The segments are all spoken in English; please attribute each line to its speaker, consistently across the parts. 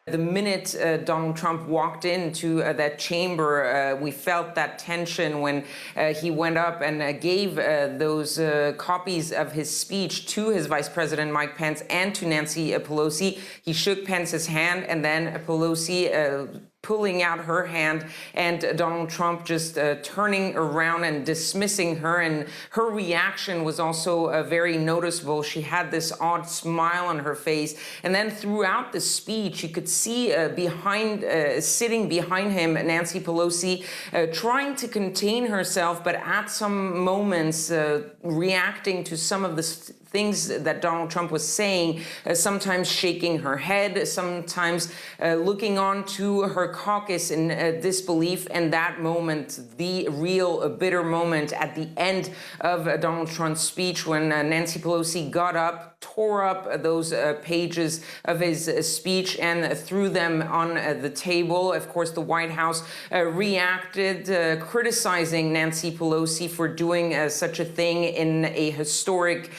Speaker 1: The minute Donald Trump walked into that chamber, we felt that tension when he went up and gave those copies of his speech to his Vice President Mike Pence and to Nancy Pelosi. He shook Pence's hand, and then Pelosi pulling out her hand, and Donald Trump just turning around and dismissing her. And her reaction was also very noticeable. She had this odd smile on her face. And then throughout the speech, you could see sitting behind him, Nancy Pelosi, trying to contain herself, but at some moments reacting to some of the things that Donald Trump was saying, sometimes shaking her head, sometimes looking on to her caucus in disbelief. And that moment, the real bitter moment at the end of Donald Trump's speech, when Nancy Pelosi got up, tore up those pages of his speech and threw them on the table. Of course, the White House reacted, criticizing Nancy Pelosi for doing such a thing in a historic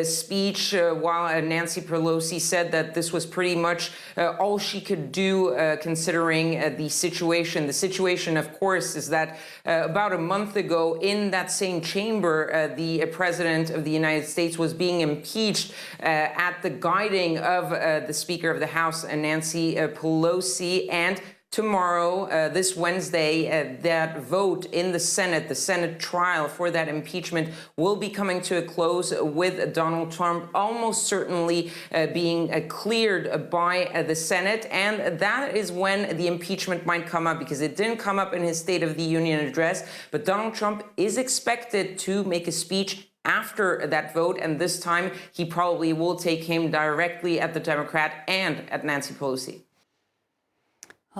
Speaker 1: speech, while Nancy Pelosi said that this was pretty much all she could do, considering the situation. The situation, of course, is that about a month ago in that same chamber, the President of the United States was being impeached at the guiding of the Speaker of the House, Nancy Pelosi. And tomorrow, this Wednesday, that vote in the Senate trial for that impeachment will be coming to a close, with Donald Trump almost certainly being cleared by the Senate. And that is when the impeachment might come up, because it didn't come up in his State of the Union address. But Donald Trump is expected to make a speech after that vote, and this time he probably will take aim directly at the Democrat and at Nancy Pelosi.